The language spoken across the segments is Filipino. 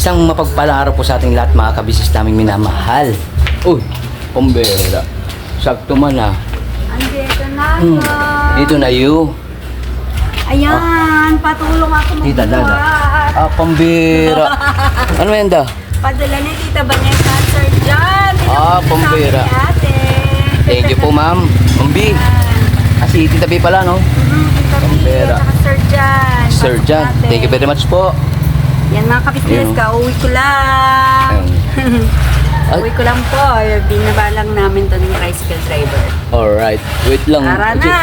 Isang mapagpalang araw po sa ating lahat mga kabisis naming minamahal. Uy, pambera. Sakto man ah. Andito na Dito na you. Ayan, patulong ako Tita, dada. magbuhat. Ah, pambira. Ano yan da? Padala ni Tita Vanessa at Sir John. Ah, pambira. Sabi ni ate. Thank you po ma'am. Mambi. Ah, si Tita B pala no? Tita B Pambira. at Sir John. Sir Pasok John. natin. Thank you very much po. Yan mga kapisnes, Ayun. kauwi ko lang. Ay. Uwi ko lang po. Binaba lang namin to ng tricycle driver. Alright. Wait lang. Tara na!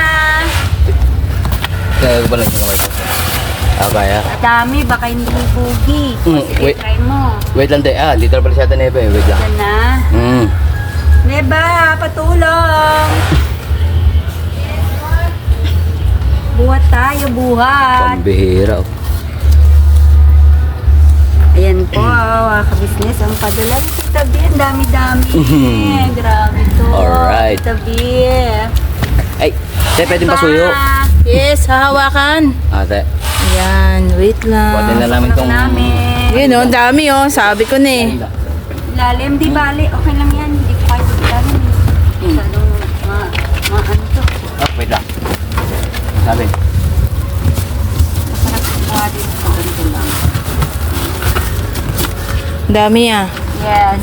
Kaya ba lang sa kamay ko? Ah, kaya. Dami, baka hindi bugi. Sige, wait. try mo. Wait lang tayo. Ah, dito na pala siya Nebe. Wait lang. Yan na. Mm. Neba, patulong! Buhat tayo, buhat! Pambihira. Ayan po, mga kabisnes, ang padala ni Tita B. Ang dami-dami. Grabe to. Alright. Tita B. Ay, tayo pwedeng pasuyo. Yes, hahawakan. Ate. Ayan, wait lang. Pwede na namin tong... Yun oh, dami oh. Sabi ko na eh. Lalim, di bali. Okay lang yan. Hindi ko kahit lalim. Masyadong ano to. Ah, wait lang. Sabi. Masarap kuha dito. Ganito lang. Dami ah. Yes.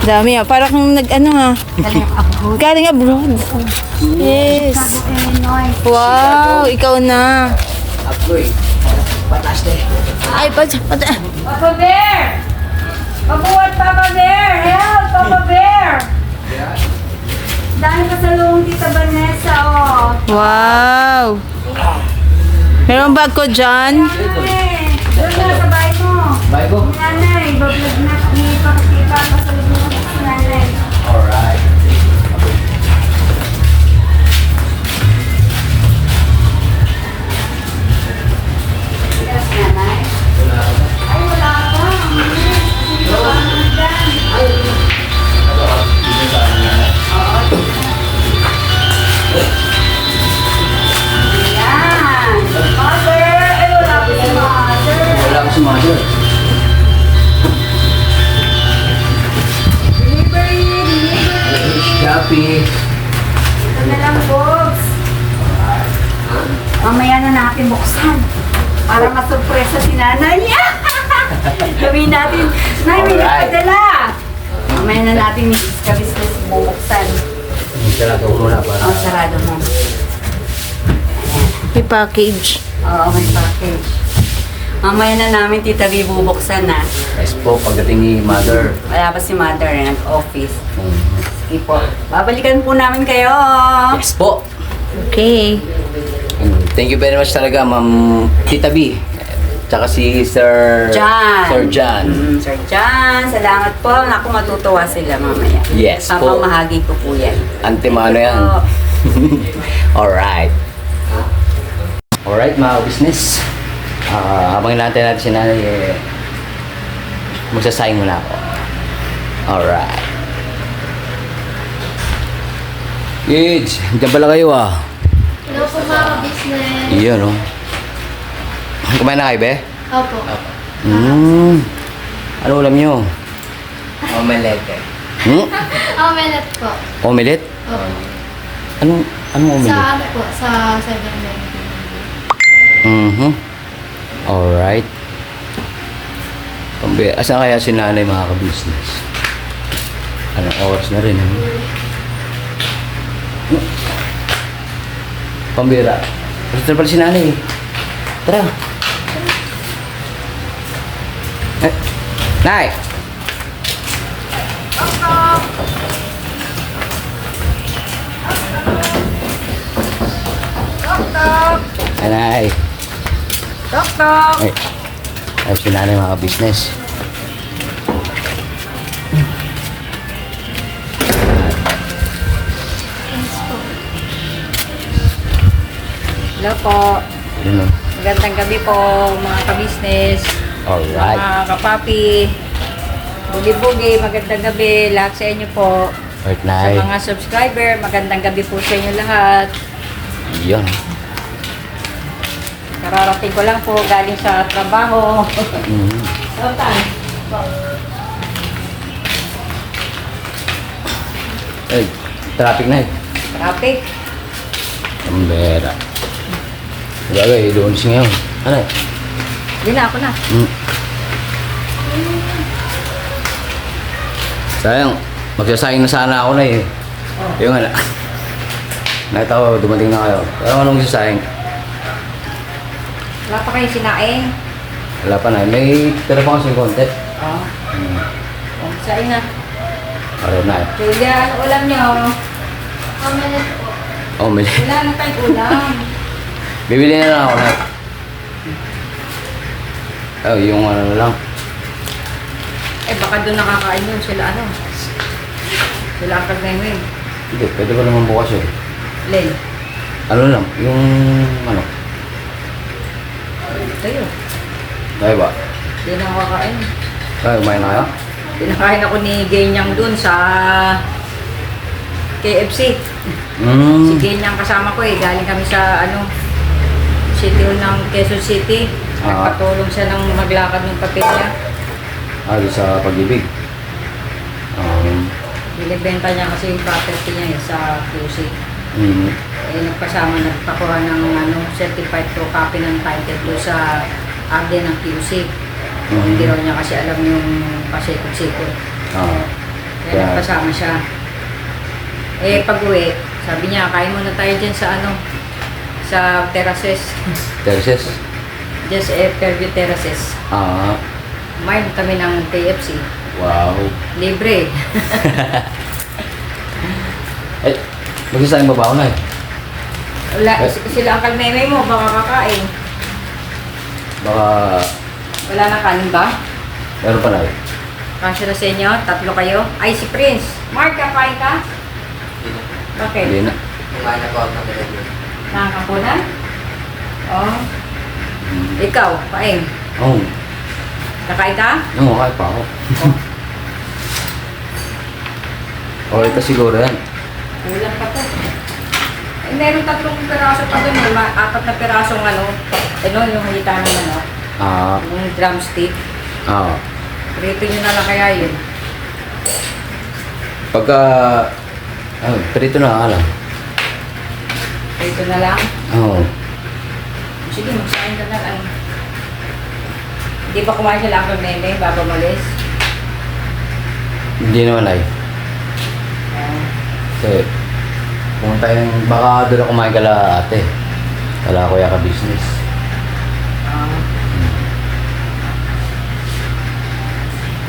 Dami ah. Para kang nag-ano ha. Galing abroad. Galing abroad. Yes. Chicago, Illinois. Wow, ikaw na. Apoy. Patas de. Ay, pata. Papa Bear! Pabuhat, Papa Bear! Help, Papa Bear! Dahil pa sa luong Tita Vanessa, oh. Wow. Meron bag ko dyan. Nanay, doon na sa bahay mo. Bye ko. Nanay, bablog na. Ipa pa sa luong si nanay. Alright. Yes, nanay. Ay, wala pa. Hindi ko pa naman dyan. Ayan. Mother! Ay, wala pa si mother. Wala ko si mother. Delivery! Delivery! Shopee. Ito na lang, box. Mamaya na natin buksan. Para masurpresa si nanay. Gawin natin. Nay, may Alright. nagpadala. Mamaya na natin kabisnes bubuksan. Sarado ko muna para... Oh, sarado mo. May package. Oo, may package. Mamaya na namin Tita B bubuksan na. Yes po, pagdating ni mother. Wala pa si mother, nag-office. Mm. Sige po. Babalikan po namin kayo. Yes po. Okay. Thank you very much talaga, Ma'am Tita B. Tsaka si Sir... John. Sir John. Sir John, salamat po. Naku, matutuwa sila mamaya. Yes po. Papamahagi ko po yan. Antimano yan. Oo. Alright. Alright mga business. Habang inaantay natin si nanay, magsasayang muna ako. Alright. Kids, dyan pala kayo ah. Hello po mga business. Iyon oh. Kumain na kayo, be? Opo. Ano ulam nyo? Omelette. Omelette po. Omelette? Opo. Anong omelette? Sa ano po? Sa 7-Eleven. Alright. Asan kaya si nanay mga ka-business? Anong oras na rin? Pambira. Basta pala si nanay. Tara. Nay! Nanay. Tok-tok! Ay, ay si nanay mga business. Hello po. Yun o. Magandang gabi po mga ka-business. Alright. Mga kapapi. Bugi-bugi, magandang gabi. Lahat sa inyo po. Alright, Sa nay. mga subscriber, magandang gabi po sa inyo lahat. Yun. Kararating ko lang po galing sa trabaho. Mm. Saan tayo? Eh, traffic na eh. Traffic. Pambera. Gagay, doon siya ngayon. Ano eh? Hindi na, ako na. Sayang, magsasayang na sana ako na eh. Yung ano. Nakita ko, dumating na kayo. Pero anong magsasayang? Wala pa kayo sinaing. Wala pa na. May tira pa kasi konti. Oo. Saing na. Araw na eh. Julia, ano ulam niyo? Omelette po. Oh, may Wala na tayong ulam. bibili na lang ako na. Oh, yung ano na lang. Eh, baka doon nakakain yun sila, ano? Sila ang kagnaywin. Hindi, pwede pa naman bukas eh. Len, Ano lang, yung ano. tayo. Kaya ba? Hindi na makakain. Kaya, kumain na kayo? Pinakain ako ni Genyang dun sa KFC. Si Genyang kasama ko eh. Galing kami sa ano, City Hall ng Quezon City. Ah. Nagpatulong siya ng maglakad ng papel niya. Di sa pag-ibig. Binibenta niya kasi yung property niya eh, sa QC. Mm, Eh, nagpakuha ng ano, certified pro copy ng title do sa ARDE ng QC. Hindi raw niya kasi alam yung pasikot-sikot. ah, Kaya Yeah. nagpasama siya. Eh, pag-uwi, sabi niya, kain muna tayo dyan sa ano, sa terraces. Terces. Just Fairview Terraces. Ah, Kumain kami ng KFC. wow. Libre. Eh, magsasayang ba ba ako na eh? Wala, sila ang kalmeme mo, baka kakain. Baka, Wala na kanin ba? meron pa na eh. Kasya na sa inyo, tatlo kayo. Ay, si Prince. Mark, kakain ka? Bakit? Hindi na. Kumain na po ako ng dalawa. Nakakapunan? Oo. Ikaw, paeng. Oo. Kakain ka? Oo, kahit pa ako. Okay, ito siguro yan. Kulang pa to. Eh, meron 3 peraso pa doon. May 4 na perasong ano. Ano, yung hita ng ano. Ah, Yung drumstick. ah. Prito nyo na lang kaya yun. Pagka, perito na lang. Prito na lang. Oo. Sige, magsain ka na lang. Hindi ba kumain sila ang meme, Baba Moles? Hindi naman ay. Kasi, pumunta yung, baka doon ako kumain kala ate. Kala kuya ka business.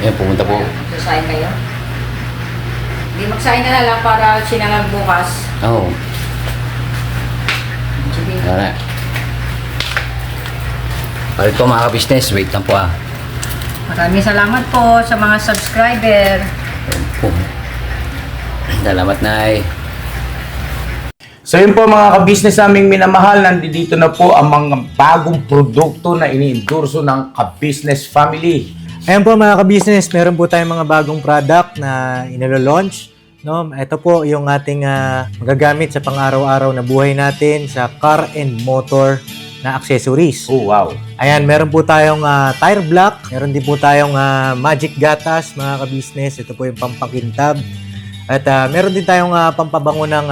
Ayan, pumunta po. Magsasain kayo? Hindi, magsain ka na lang para sinangag bukas. Oo. Sige. Ayan na. Palit ko mga ka-business, wait lang po ah. Maraming salamat po sa mga subscriber. Ayan po. Salamat Nay. So yun po mga ka-business naming minamahal, nandito na po ang mga bagong produkto na ini-endorso ng ka-business family. Ayan po mga ka-business, meron po tayong mga bagong product na inilo-launch. No? Ito po yung ating magagamit sa pang-araw-araw na buhay natin sa car and motor na accessories. Oh wow! Ayan, meron po tayong tire block, meron din po tayong magic gatas mga ka-business. Ito po yung pampakintab. At meron din tayong pampabango ng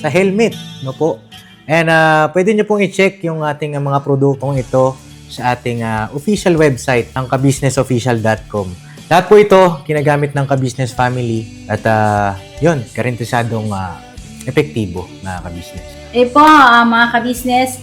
sa helmet. No po? And pwede nyo pong i-check yung ating mga produktong ito sa ating official website, ang kabusinessofficial.com. Lahat po ito, kinagamit ng ka-business family at yun, garantisadong epektibo mga ka-business. Eh po, mga ka-business,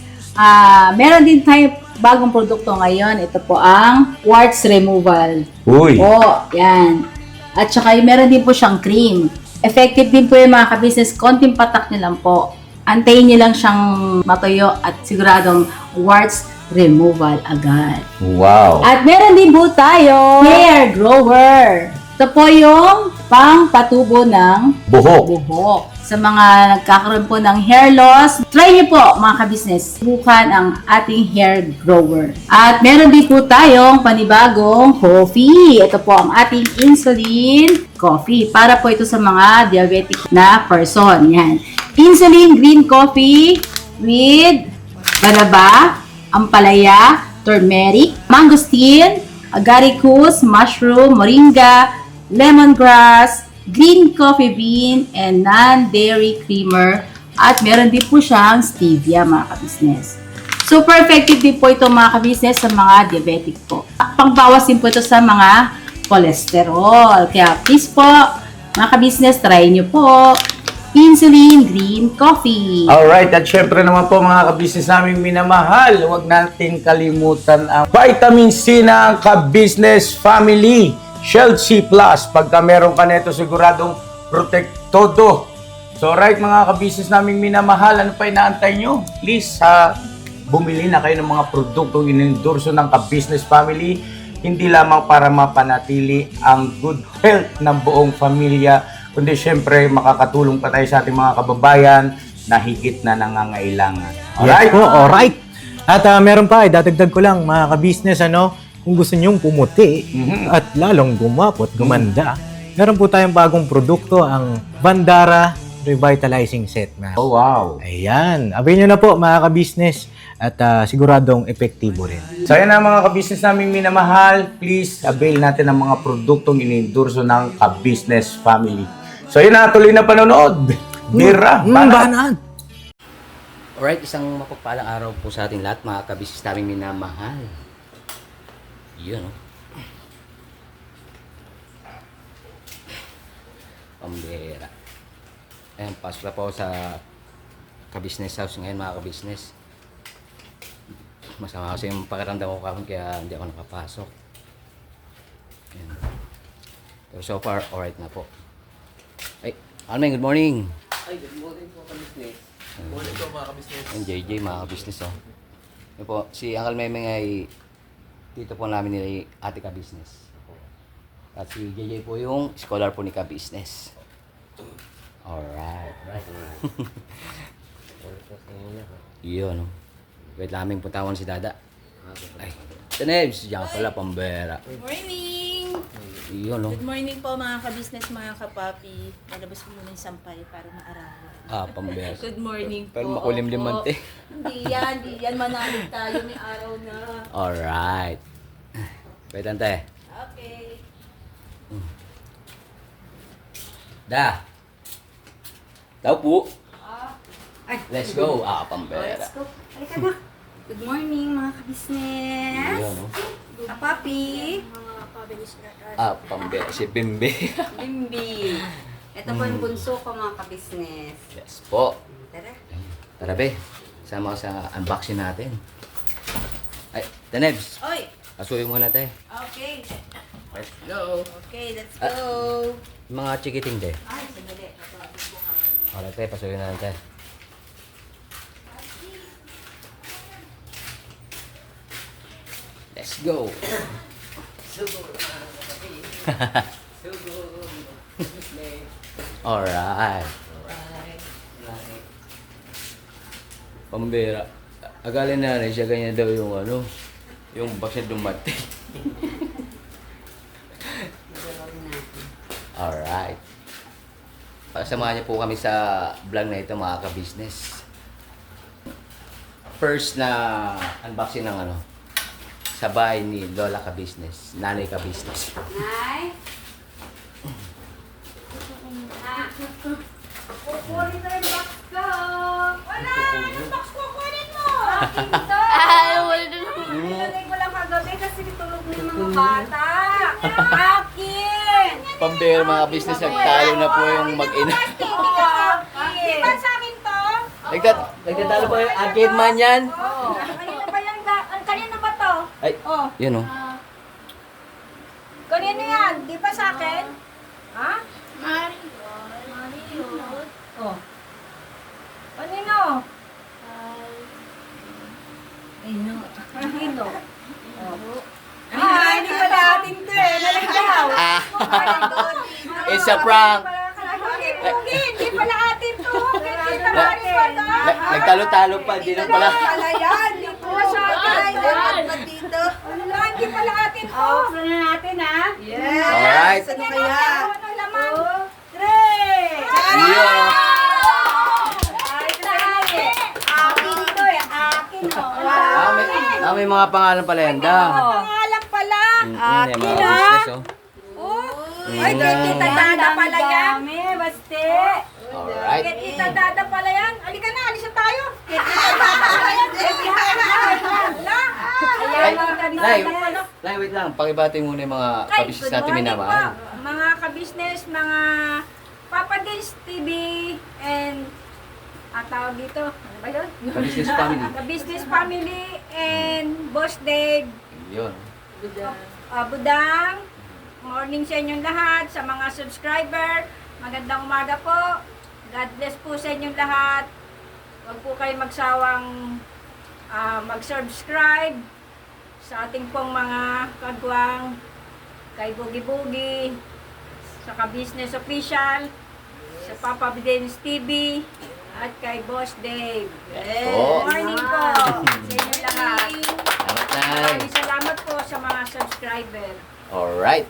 meron din tayo bagong produkto ngayon. Ito po ang warts removal. Uy! Po, yan. At saka meron din po siyang cream. Effective din po yung mga ka-business. Konting patak nyo lang po. Antayin nyo lang siyang matuyo at siguradong warts removal agad. Wow! At meron din po tayo hair grower. Ito po yung pang-patubo ng buhok. Sa mga nagkakaroon po ng hair loss, try niyo po mga ka-business, subukan ang ating hair grower. At meron din po tayong panibagong coffee. Ito po ang ating insulin coffee. Para po ito sa mga diabetic na person. Yan. Insulin green coffee with banaba, ampalaya, turmeric, mangosteen, agaricus, mushroom, moringa, lemongrass, green coffee bean, and non-dairy creamer. At meron din po siyang stevia, mga kabisnes. Super effective din po ito, mga kabisnes, sa mga diabetic po. Pangbawas din po ito sa mga cholesterol. Kaya please po, mga kabisnes, try nyo po. Insulin Green Coffee. Alright, at syempre naman po mga kabisnes naming minamahal, huwag natin kalimutan ang vitamin C ng Ka-Business Family Shield C+. Pagka meron ka nito, siguradong protektodo. So right mga ka-business naming minamahal, ano pa inaantay nyo? Please, bumili na kayo ng mga produktong inendorso ng Ka-Business Family, hindi lamang para mapanatili ang good health ng buong pamilya, kundi syempre makakatulong pa tayo sa ating mga kababayan na higit na nangangailangan. Alright? Yes po, alright. At meron pa, dadagdag ko lang mga ka-business, kung gusto nyong pumuti at lalong gumapot, gumanda, meron po tayong bagong produkto, ang Bandara Revitalizing Set. Oh, wow. Ayan, avail nyo na po mga ka-business at siguradong epektibo rin. So yan na mga ka-business naming minamahal, please avail natin ang mga produktong inendorso ng Ka-Business Family. So yun na, tuloy na panonood. Bira, banat. Alright, isang mapagpalang araw po sa ating lahat, mga kabisnes naming minamahal. Yun, oh. Pambira. Ayan, pasok na po sa Ka-Business House ngayon, mga kabisnes. Masama kasi yung pakiramdam ko kahapon, kaya hindi ako nakapasok. Ayan. Pero so far, alright na po. Ay, Almeng, good morning. Ay, good morning po, ka-business. Good morning po, mga ka-business. Yung JJ, mga ka-business, oh. Yun po, si Uncle Memeng ay tito po namin ni Ate Ka-Business. At si JJ po yung scholar po ni Ka-Business. Alright. Yun, oh. Wait laming puntawan si Dada. Ay, Tenebs, diyan pala, pambera. Good morning! Yun, oh. Good morning po mga ka-business, mga ka-papi. Lalabas ko muna yung sampay para maarawan. Ah, pambera. Good morning po. Pero makulimlim-lim Opo. te. Hindi yan. Manalig tayo, may araw na. Alright. Wait lang, te. Okay. Da. Daw po. Let's go. Ah, pambera. Let's go. Halika na. Good morning mga ka-business. Yun, oh. Kapapi. Ah, pambera. Si Bimbi. Bimbi. Ito po yung bunso ko mga ka-business. Yes po. Tara. Tara, be. Sama ka sa unboxing natin. Ay, Tenebs. Oy. Asuhin muna, te. Okay. Let's go. Okay, let's go. Mga chikiting, te. Ay, sandali. Alright, te. Pasuhin na lang, te. Let's go. Alright. Pambira. Agalin na siya ganyan daw yung ano, yung bakit dumating. Alright. Samahan niyo po kami sa vlog na ito, mga ka-business. First na unboxing ng ano, sa bahay ni Lola Ka-Business, Nanay Ka-Business. Nay. Kukunin na yung box ko. Wala! Yung box ko, kunin mo! Akin ito! Nilagay ko lang kagabi kasi tulog na yung mga bata. Akin! Pambira, mga business, nagtalo na po yung mag-ina. Di ba sa akin to? Nagtatalo po yung akin man yan. Kanina ba yan? Kanina ba to? Ay, yun, oh. Kanina yan? Di ba sa akin? Ha? Mario. Oh. Kanino? Kanino? Oh. Ah, hindi pala atin to eh. Nalagyaw. It's a prank. Hindi pala atin to. Kita Mario to. Nagtalo-talo pa, di na pala. Pala yan. Hindi pala sa atin. Dapat ba dito? Wala, hindi pala atin to. Open na natin ha. Yes. Alright. Ano kaya? Ano laman? 3. Yeah. Akin to eh. Akin oh. Wow. May mga pangalan pala yan, da. Pangalan pala. Yan, mga business, oh. Ay, kay Tita Dada pala yan. Dami, baste. Alright. Kay Tita Dada pala yan. Halika na, alis na tayo. Kay Tita Dada pala yan. Ay, Ayan, mga Nay, kabisnes. Nay, wait lang. Pakibati muna yung mga Ay, kabisnes good natin morning minamahal. po, mga kabisnes, mga Papa Dins TV, and tawag dito, ano ba yun? Kabisnes family. Business family and Boss Dave, Yun. Budang, morning sa inyong lahat, sa mga subscriber, magandang umaga po. God bless po sa inyong lahat. Huwag po kayo magsawang mag-subscribe sa ating pong mga kagwang, kay Boogie Boogie, sa Ka-Business Official, sa Papa Dins TV, at kay Boss Dave. po. Good morning po sa inyong lahat. Salamat, Nay. Maraming salamat po sa mga subscriber. Alright.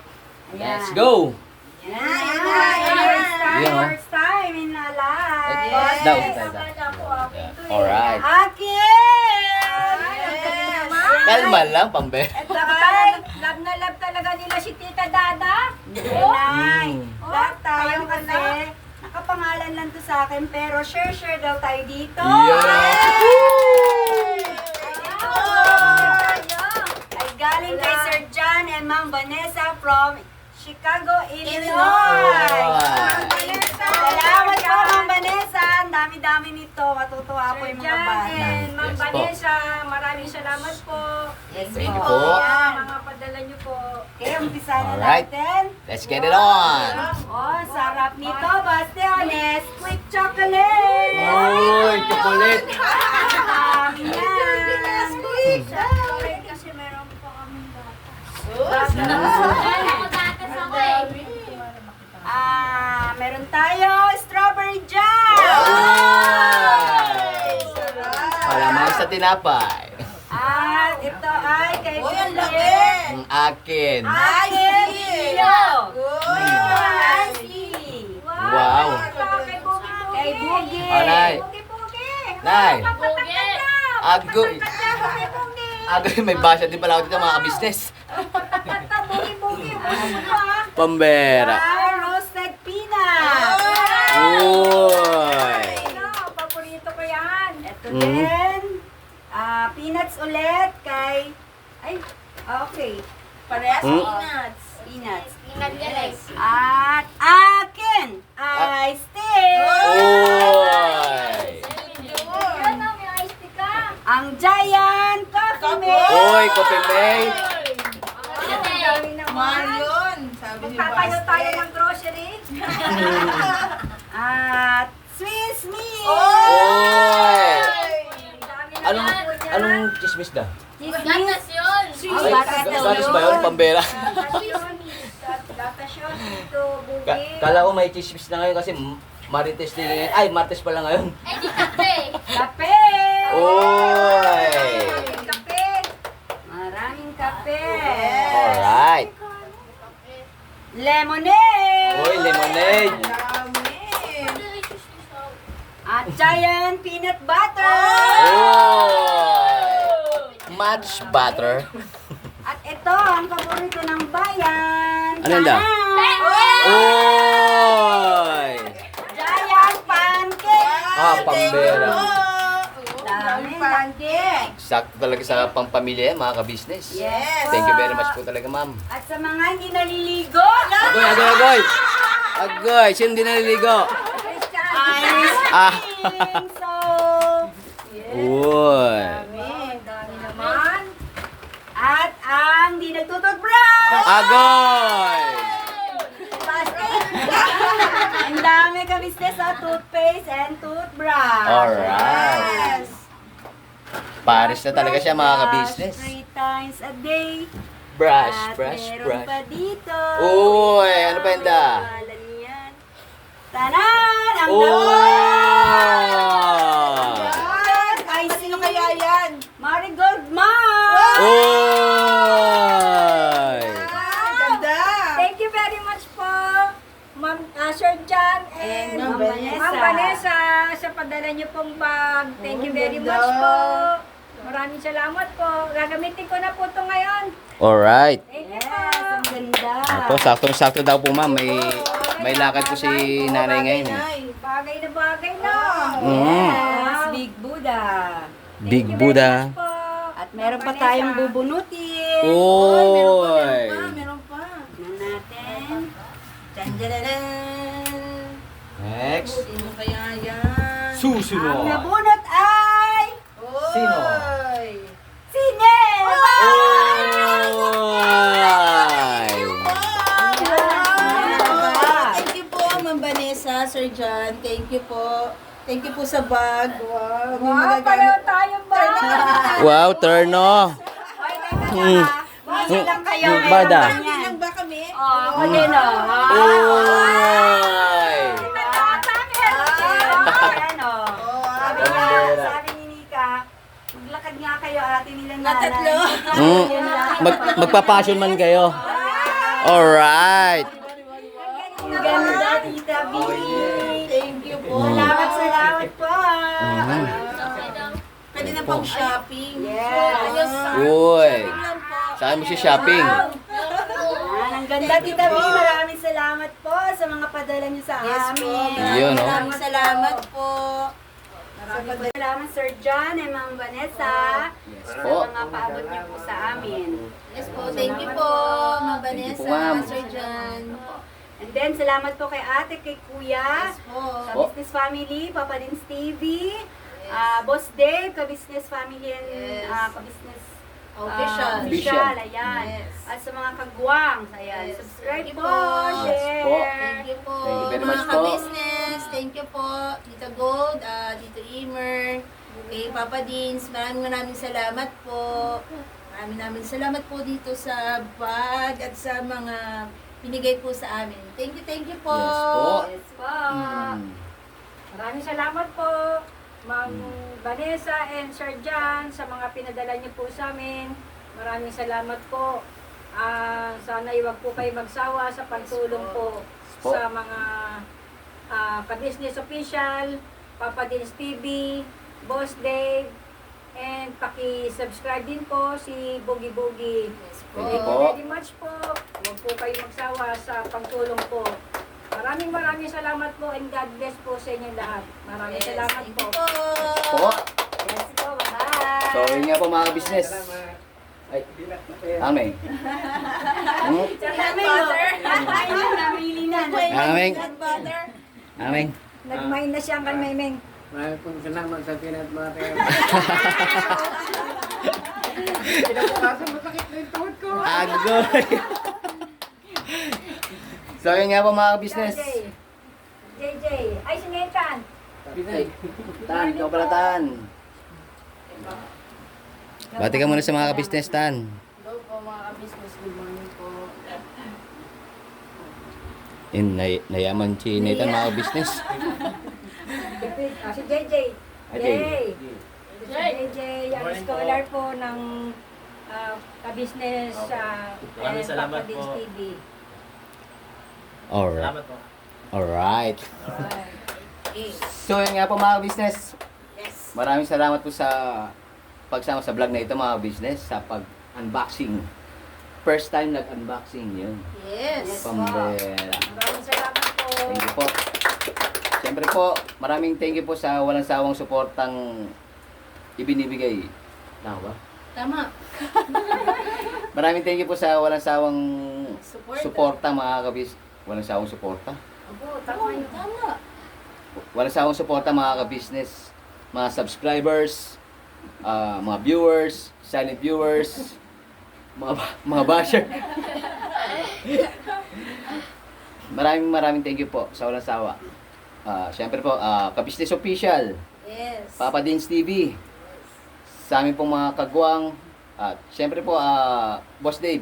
Let's go. Yan. Yan, oh. First time in my life. Yes, daw. Alright. Akin! Kalma lang, pambe. Ito ay, love na love talaga nila si Tita Dada. Nay, Mm. lahat tayo kasi nakapangalan lang to sa akin pero share daw tayo dito. Ay galing kay Sir John and Ma'am Vanessa from Chicago, Illinois. Salamat po, Ma'am Vanessa. Ang dami-dami nito. Matutuwa po yung mga Jan bata. and Ma'am Yes po. Vanessa, maraming salamat po. Yes Thank you po. po. Yan. Mga padala niyo po. Okay, umpisa na Alright. natin. Let's get it on. Oh, sarap nito, Bastiones. Quick chocolate. Uy, chocolate. Dami yan. Kasi meron po kaming Meron tayo strawberry jam. Palamang sa tinapay. At ito ay kay Bule. Ang akin. Akin. Ashley. Wow. Kay Boogie Kay Boogie. Alay. Boogie. Nay. Boogie. Agoy. Agoy, may basya din pala ako dito mga kabisnes. Boogie. Pambera. Ay, roasted peanut. Uy. Paborito ko yan. Ito din. Peanuts ulit kay... Ay, okay. Parehas peanuts. Peanuts. At akin ay steak. Uy. Ang giant coffee mate. Uy, Coffee Mate. Magtatayo tayo ng grocery. At Swiss meat. Uy. Anong chismis da? Gatas yun. Ay, gatas ba yun? Pambera. Gatas yun dito, Ka- Boogie. Kala ko may chismis na ngayon kasi Marites din ngayon. Ay, Martes pala ngayon. Kape. Uy. Kape. Maraming kape. Alright. Lemonade. Uy, lemonade. At giant peanut butter. Uy. Much butter. At ito ang paborito ng bayan. Ano yun daw? Uy. Giant pancake. Pambera. Daming pancake. Sakto talaga sa pampamilya yan, mga kabisnes. Yes. Thank you very much po talaga, ma'am. At sa mga hindi naliligo, Agoy. Agoy, sino hindi naliligo? ice Ah. cream. So, Uy. dami naman. At ang di nagtututbrush. Agoy. Ang dami ka business sa toothpaste and toothbrush. Alright. Yes. Paris na talaga siya, mga kabisnes. 3 times a day. Brush, At brush, meron brush. pa dito. Uy, ano pa yun da? Pangalan niyan. Tanan! Ang Uy! Yes! Ay, sino kaya yan? Marigold Mom! Uy! Thank you very much po, Ma'am Sir John and Ma'am Ma'am Vanessa sa padala niyo pong bag. Thank you very much po. Maraming salamat po. Gagamitin ko na po ito ngayon. Alright. Yes, ang ganda. Ito, saktong-sakto daw po ma'am. May lakad po si nanay ngayon. Eh. Bagay na bagay na. Yes, Big Buddha. Big Buddha. At meron pa tayong bubunutin. Oy! Meron pa. Tignan natin. Tanjararan. Next. Sino kaya yan? Susunod. Ang nabunot ay... Sino? Si Nel! Oy! Thank you po, Ma'am Vanessa, Sir John. Thank you po. Thank you po sa bag. Wow, may Wow, magagamit. pareho tayong ba? Wow, turno. Basta lang kayo. Bada. Family lang ba kami? Ako din oh. Oy! Sabi ni Nika, maglakad nga kayo ate nilang nanay. Tatlo. Magpa-passion man kayo. Alright. Ang ganda, Tita B. Thank you po. Salamat po. Pwede na pang shopping. Yes. Uy. Saan mo si shopping? Ang ganda, Tita B. Maraming salamat po sa mga padala niyo sa Yes po. amin. Yun, no? Maraming salamat po. Maraming salamat, Sir John and Ma'am Vanessa, sa po. mga paabot niyo po sa amin. Yes po. Thank you po, Ma'am Vanessa, ma'am. Sir John. And then, salamat po kay ate, kay kuya, Yes po. sa Po. Business Family, Papa Dins TV, Boss Dave, ka-Business Family and Yes. ka-Business Official. Official, ayan. Yes. At sa mga kagwang, ayan. Yes. Subscribe Thank you po, po. share. Po. Thank you po, Thank you very much mga po. ka-business. Thank you po, Tita Gold, Tito Emer, kay Papa Dins. Maraming salamat po. Maraming salamat po dito sa bag at sa mga binigay po sa amin. Thank you po. Yes po. Yes po. Maraming salamat po, Ma'am Vanessa and Sir John, sa mga pinadala niyo po sa amin. Maraming salamat po. Sana iwag po kayo magsawa sa pagtulong po Po. sa mga ka-business official, Papa Dins TV, Boss Dave, and paki-subscribe din po si Boogie Boogie. Yes po. Thank you Thank po. you very much po. Huwag po kayo magsawa sa pagtulong po. Maraming salamat po and God bless po sa inyong lahat. Maraming Yes, salamat thank po. you po. Po. Yes po, bye. So, yun nga po mga ka-business. Ay, aming. Namili na. Aming. Butter. Aming. Nagmain na siya ang kanmemeng. Maraming pong salamat sa peanut butter. Agoy. So, yun nga po mga ka-business. JJ. Ay, si Nathan. Tan, ikaw pala Tan. Bati ka muna sa mga ka-business, Tan. Hello po mga ka-business. Good morning po. Nayaman si Nathan mga ka-business. Si JJ. Ajay. Si JJ, ang scholar po ng ka-business Maraming salamat Papa Dins po. TV. Alright. Salamat po. Alright. So, yun nga po mga business. Maraming salamat po sa pagsama sa vlog na ito mga business, sa pag-unboxing. First time nag-unboxing yun. Yes. Pambera. Maraming salamat po. Thank you po. Siyempre po, maraming thank you po sa walang sawang suportang ibinibigay. Tama ba? Tama. Maraming thank you po sa walang sawang Support. suporta mga kabis. Walang sawang suporta. Opo, tama yun. Tama. Walang sawang suporta mga ka-business, mga subscribers, mga viewers, silent viewers, mga basher. Maraming thank you po sa walang sawa. Siyempre po, ka-business official, Yes. Papa Dins TV, sa amin pong mga kagwang, at siyempre po, Boss Dave,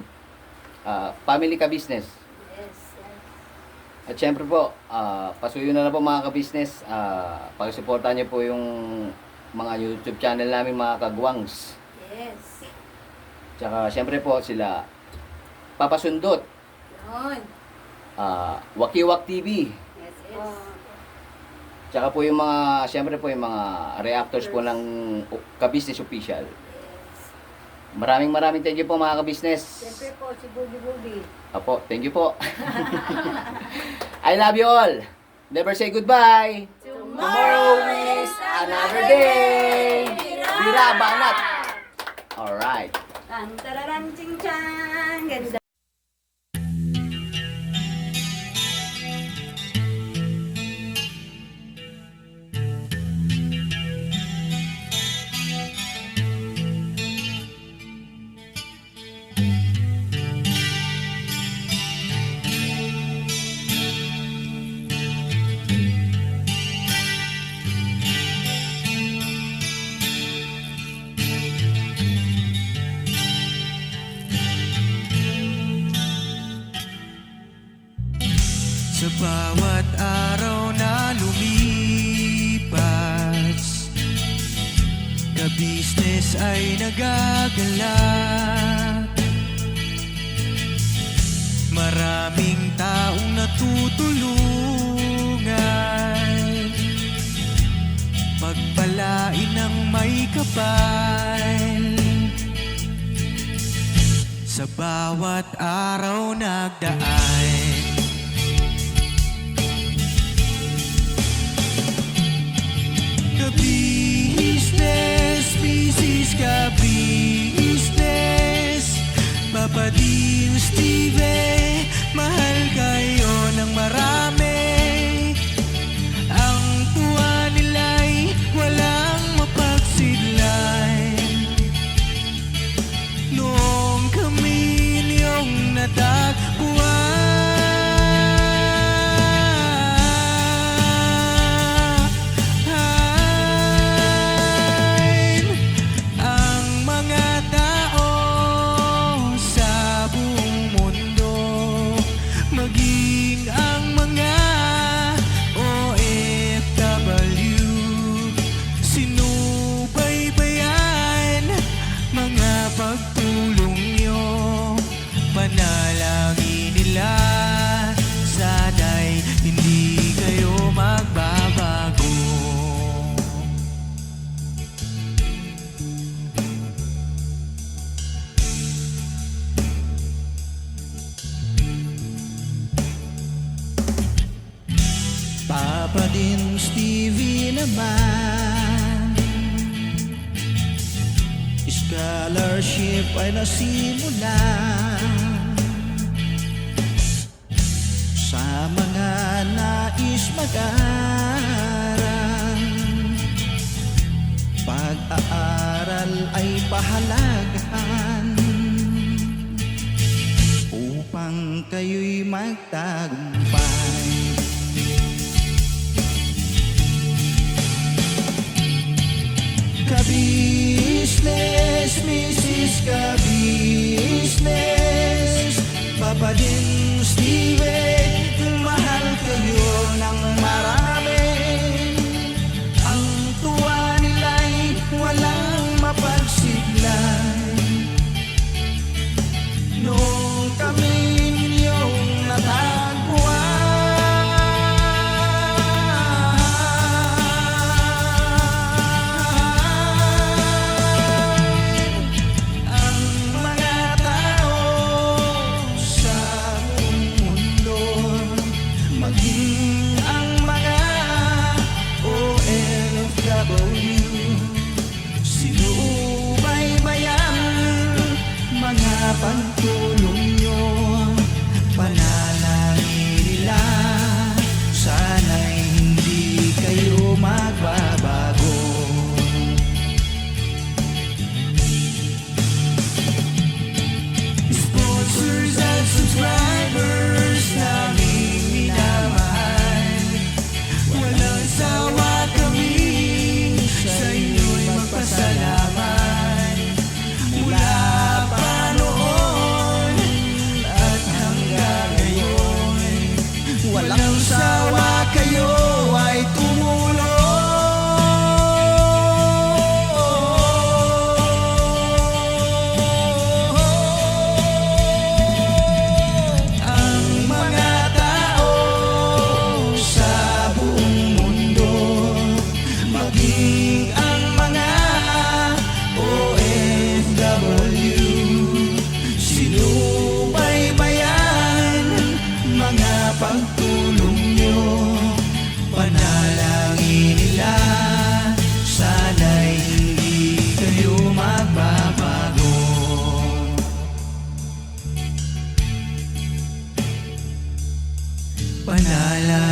family ka-business. Yes. At syempre po, pasuyo na po mga ka-business, pag-suportahan niyo po yung mga YouTube channel namin mga kagwangs. Yes. Tsaka syempre po sila Papa Sundot, Yun. Wakiwak TV. Yes, yes. Tsaka po yung mga, syempre po yung mga reactors po ng ka-business official. Maraming thank you po mga ka-business. Siyempre po, si Boogie Boogie. Apo, thank you po. I love you all. Never say goodbye. Tomorrow is another day. Bira banat. Alright. Tan tararan ching chang. Ganda. Sa bawat araw na lumipas, ka-business ay nagagalak. Maraming taong natutulungan, pagpalain ng may kapal. Sa bawat araw nagdaan, ka-business, business ka-business, Papa Dean, Steve, mahal kayo ng marami. Ang tuwa nila'y walang mapagsidlan. Noong kami niyong natagpuan, ang mga tao sa buong mundo, maging ang mga OFW, sinubaybayan mga pagtulong nyo, panalangin nila, sana'y hindi kayo magbabago. Papa din Stevie naman, scholarship ay nasimula sa mga nais mag-aral. Pag-aaral ay pahalagahan upang kayo'y magtagumpay. Ka-business, Mrs. Ka-business, Papa din Steve, mahal kayo ng marami. Ang tuwa nila'y walang mapagsiglan. Noong kami ninyong natagpuan, ang mga tao sa buong mundo, maging ang mga pagtulong nyo. Panalangin nila, sana'y hindi kayo magbabago. Panalangin